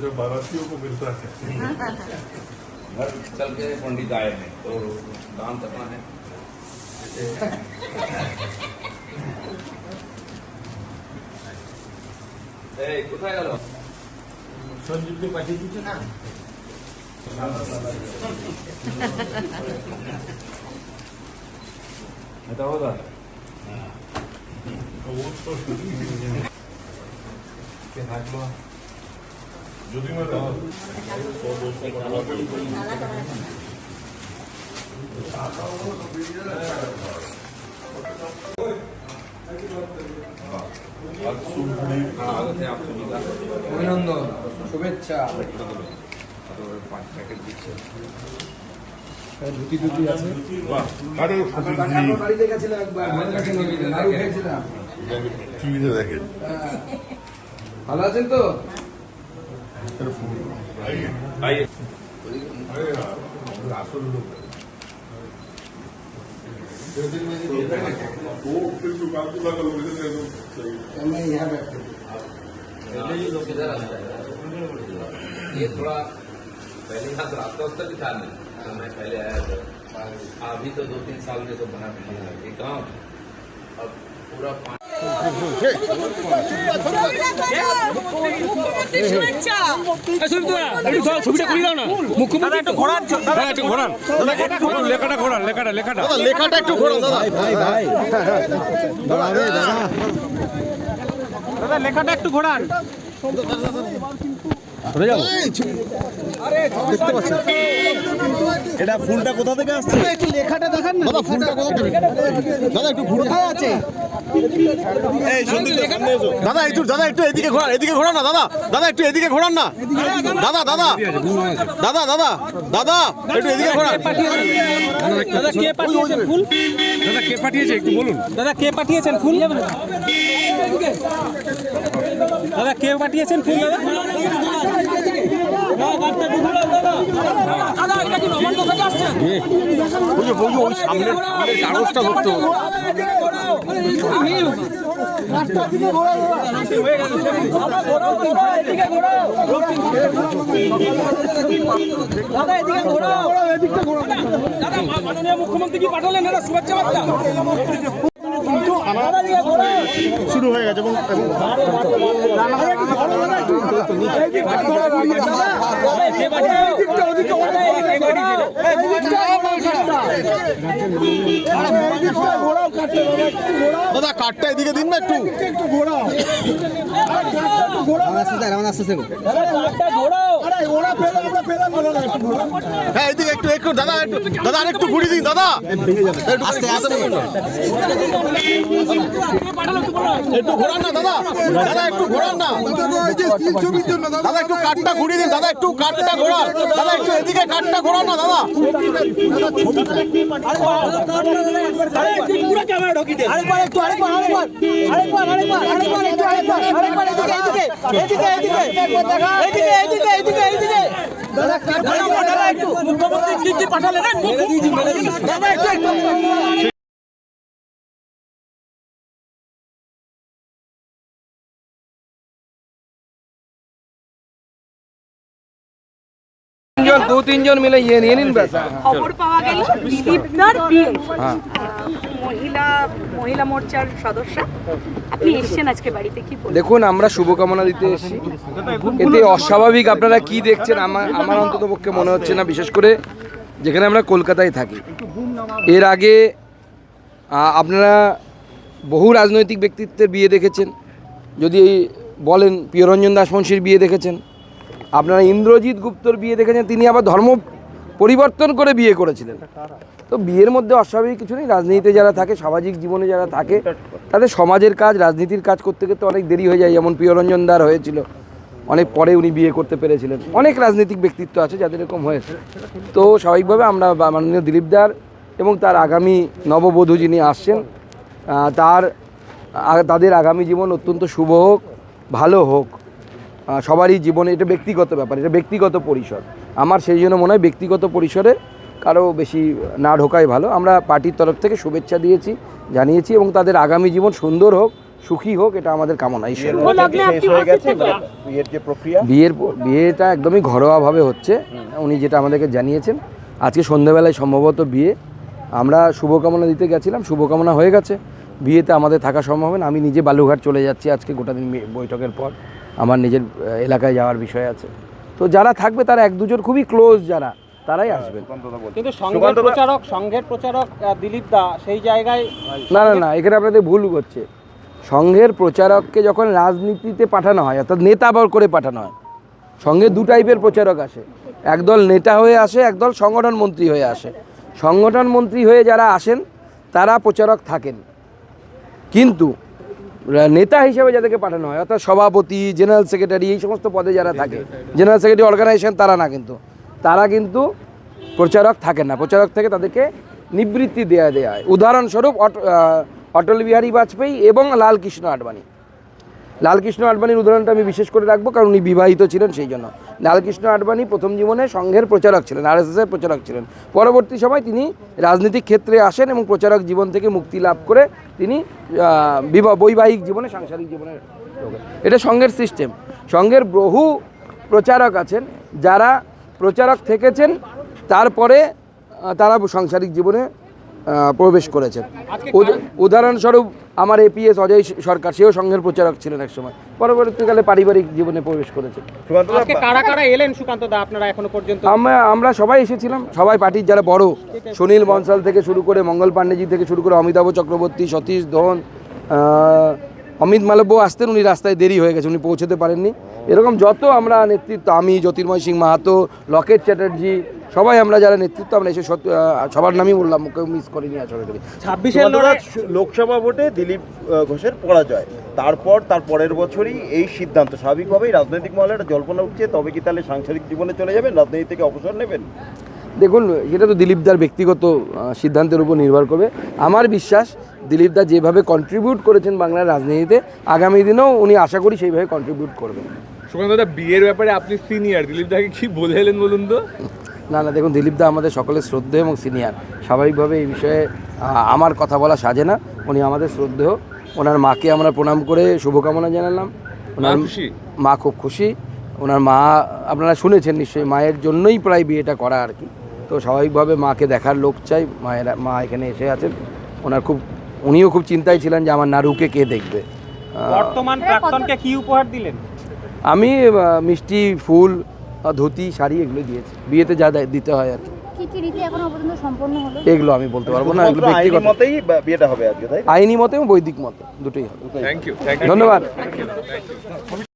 जब बारातियों को मिलता है घर चल के पंडित आए हैं तो दान करना है। কোথায় গেল সঞ্জীবকে পাঠিয়ে দিচ্ছে না এটা होगा के থাকলো যদি না অভিনন্দন, শুভেচ্ছা। ধুতি ধুতি আছে। বাড়িতে গেছিলাম একবার, নাড়ু খেয়েছিলাম। টিভিতে দেখে ভালো আছেন তো? আসল লোক वो फिर जो काम की बात करोगे तो मैं यहाँ बैठे किधर आता है ये थोड़ा पहले यहाँ तो रास्ता उस्ता भी था नहीं तो मैं पहले आया था अभी तो 2-3 साल में तो बना ये गाँव अब पूरा লেখাটা একটু ঘোরান দাদা। দাদা লেখাটা একটু ঘোরান। এটা ফুলটা কোথা থেকে আসছে? একটু লেখাটা দেখান না। দাদা ফুলটা কোথা থেকে? দাদা একটু ঘুরে আছে। এই সন্দীপ দাদা একটু এদিকে ঘোরান, এদিকে ঘোরান না দাদা। দাদা একটু এদিকে ঘোরান না। দাদা দাদা দাদা দাদা দাদা একটু এদিকে ঘোরান। দাদা কে পাঠিয়েছেন ফুল? দাদা কে পাঠিয়েছে একটু বলুন। দাদা কে পাঠিয়েছেন ফুল? দাদা কে পাঠিয়েছেন ফুল? দাদা এটা কি নবান্ন থেকে আসছে? ওই সামনের কাগজটা ধরতে হবে। মাননীয় মুখ্যমন্ত্রী কি পাঠালেন এটা শুভেচ্ছা বার্তা? শুরু হয়ে গেছে এবং দাদা কাঠটা এদিকে দিন না একটু। হ্যাঁ এদিকে একটু একটু দাদা দাদা আরেকটু ঘুরিয়ে দিন দাদা। একটু ঘোরান না দাদা, দাদা একটু ঘোরান না দাদা, একটু কাঠটা ঘুরিয়ে দিন দাদা, একটু কাঠটা ঘোরান দাদা, একটু এদিকে কাঠটা ঘোরান না দাদা। दो तीन जन मिले ये नहीं খবর পাওয়া গেল দিলীপদার বিয়ে মহিলা মোর্চার সদস্য আপনি এসেছেন আজকে বাড়িতে, কি বলবেন? দেখুন আমরা শুভকামনা দিতে এসেছি। এতে অস্বাভাবিক আপনারা কি দেখছেন আমার অন্তত পক্ষে মনে হচ্ছে না, বিশেষ করে যেখানে আমরা কলকাতায় থাকি। এর আগে আপনারা বহু রাজনৈতিক ব্যক্তিত্বের বিয়ে দেখেছেন, যদি বলেন প্রিয়রঞ্জন দাসমুন্সির বিয়ে দেখেছেন, আপনারা ইন্দ্রজিৎ গুপ্তর বিয়ে দেখেছেন, তিনি আবার ধর্ম পরিবর্তন করে বিয়ে করেছিলেন। তো বিয়ের মধ্যে অস্বাভাবিক কিছু নেই। রাজনীতিতে যারা থাকে, সামাজিক জীবনে যারা থাকে, তাদের সমাজের কাজ, রাজনীতির কাজ করতে করতে অনেক দেরি হয়ে যায়। যেমন প্রিয়রঞ্জন দার হয়েছিল, অনেক পরে উনি বিয়ে করতে পেরেছিলেন। অনেক রাজনৈতিক ব্যক্তিত্ব আছে যাদের এরকম হয়েছে। তো স্বাভাবিকভাবে আমরা মাননীয় দিলীপদার এবং তার আগামী নববধূ যিনি আসছেন তাদের আগামী জীবন অত্যন্ত শুভ হোক, ভালো হোক। সবারই জীবনে এটা ব্যক্তিগত ব্যাপার, এটা ব্যক্তিগত পরিসর। আমার সেই জন্য মনে হয় ব্যক্তিগত পরিসরে কারো বেশি না ঢোকাই ভালো। আমরা পার্টির তরফ থেকে শুভেচ্ছা দিয়েছি, জানিয়েছি, এবং তাদের আগামী জীবন সুন্দর হোক, সুখী হোক, এটা আমাদের কামনা। ঈশ্বর শুভ লগ্নে আপনি উপস্থিত থাকবেন। বিয়েটা একদমই ঘরোয়াভাবে হচ্ছে, উনি যেটা আমাদেরকে জানিয়েছেন। আজকে সন্ধ্যাবেলায় সম্ভবত বিয়ে, আমরা শুভকামনা দিতে গেছিলাম, শুভকামনা হয়ে গেছে। বিয়েতে আমাদের থাকা সম্ভব হবে না। আমি নিজে বালুঘাট চলে যাচ্ছি আজকে, গোটা দিন বৈঠকের পর আমার নিজের এলাকায় যাওয়ার বিষয় আছে। তো যারা থাকবে তারা এক দুজন খুবই ক্লোজ যারা, তারাই আসবেন। কিন্তু সংঘের প্রচারক দিলীপ দা সেই জায়গায় না, এখানে আপনাদের ভুল হচ্ছে। সংঘের প্রচারককে যখন রাজনীতিতে পাঠানো হয়, অর্থাৎ নেতা করে পাঠানো হয়, সঙ্গে দু টাইপের প্রচারক আসে। একদল নেতা হয়ে আসে, একদল সংগঠন মন্ত্রী হয়ে আসে। সংগঠন মন্ত্রী হয়ে যারা আসেন তারা প্রচারক থাকেন, কিন্তু নেতা হিসেবে যাদেরকে পাঠানো হয়, অর্থাৎ সভাপতি, জেনারেল সেক্রেটারি, এই সমস্ত পদে যারা থাকে, জেনারেল সেক্রেটারি অর্গানাইজেশন, তারা কিন্তু প্রচারক থাকেন না। প্রচারক থেকে তাদেরকে নিবৃত্তি দেওয়া হয়। উদাহরণস্বরূপ অটল বিহারী বাজপেয়ী এবং লালকৃষ্ণ আডবাণীর উদাহরণটা আমি বিশেষ করে রাখবো, কারণ উনি বিবাহিত ছিলেন, সেই জন্য। লালকৃষ্ণ আডবাণী প্রথম জীবনে সংঘের প্রচারক ছিলেন, আরএসএসের প্রচারক ছিলেন। পরবর্তী সময় তিনি রাজনৈতিক ক্ষেত্রে আসেন এবং প্রচারক জীবন থেকে মুক্তি লাভ করে তিনি বৈবাহিক জীবনে, সাংসারিক জীবনে ঢোকেন। এটা সংঘের সিস্টেম। সংঘের বহু প্রচারক আছেন যারা প্রচারক থেকেছেন, তারপরে তারা সাংসারিক জীবনে প্রবেশ করেছেন। উদাহরণস্বরূপ আমার এপিএস অজয় সরকার, সেও সংঘের প্রচারক ছিলেন এক সময়, পরবর্তীকালে পারিবারিক জীবনে প্রবেশ করেছেন। আজকে কারা এলেন সুকান্ত দা আপনারা এখনো পর্যন্ত? আমরা সবাই এসেছিলাম, সবাই পার্টির যারা বড়, সুনীল বনসাল থেকে শুরু করে, মঙ্গল পাণ্ডেজি থেকে শুরু করে, অমিতাভ চক্রবর্তী, সতীশ ধন, অমিত মালব্য আসতেন, উনি রাস্তায় দেরি হয়ে গেছে, উনি পৌঁছতে পারেননি। এরকম যত আমরা নেতৃত্ব, আমি, জ্যোতির্ময় সিং মাহাতো, লকেট চ্যাটার্জি, সবাই আমরা যারা নেতৃত্ব, আমরা এসে সবার নামই বললাম, কেউ মিস করিনি। আসলে 26 লোকসভা ভোটে দিলীপ ঘোষের পরাজয়, তার পরের বছরই এই সিদ্ধান্ত, স্বাভাবিকভাবেই রাজনৈতিক মহলে একটা জল্পনা উঠছে, তবে কি তাহলে সাংসারিক জীবনে চলে যাবেন, রাজনীতি থেকে অবসর নেবেন? দেখুন, এটা তো দিলীপদার ব্যক্তিগত সিদ্ধান্তের উপর নির্ভর করবে। আমার বিশ্বাস দিলীপদা যেভাবে কন্ট্রিবিউট করেছেন বাংলার রাজনীতিতে, আগামী দিনেও উনি আশা করি সেইভাবে কন্ট্রিবিউট করবেন। সুকান্ত দা, বিয়ের ব্যাপারে আপনি সিনিয়র, দিলীপদাকে কি বলে এলেন বলুন তো? না, দেখুন, দিলীপদা আমাদের সকলের শ্রদ্ধেয় এবং সিনিয়র। স্বাভাবিকভাবে এই বিষয়ে আমার কথা বলা সাজে না। উনি আমাদের শ্রদ্ধেয়। ওনার মাকে আমরা প্রণাম করে শুভকামনা জানালাম। ওনার মা খুব খুশি। ওনার মা আপনারা শুনেছেন নিশ্চয়ই, মায়ের জন্যই প্রায় বিয়েটা করা আর কি। তো স্বাভাবিকভাবে মাকে দেখার লোক চাই, মা এখানে এসে আছেন। উনিও খুব চিন্তায় ছিলেন যে আমার নারুকে কে দেখবে। বর্তমান প্রাক্তনকে কি উপহার দিলেন? আমি মিষ্টি, ফুল, ধুতি, শাড়ি এগুলো দিয়েছি, বিয়েতে যা দিতে হয় আর কি। কি রীতি এখনো পর্যন্ত সম্পন্ন হলো? এগুলো আমি বলতে পারবো না, এগুলো ব্যক্তিগত। আইনি মতেই বিয়েটা হবে আজকে, তাই? আইনি মতে এবং বৈদিক মতে দুটোই হবে। থ্যাংক ইউ, ধন্যবাদ।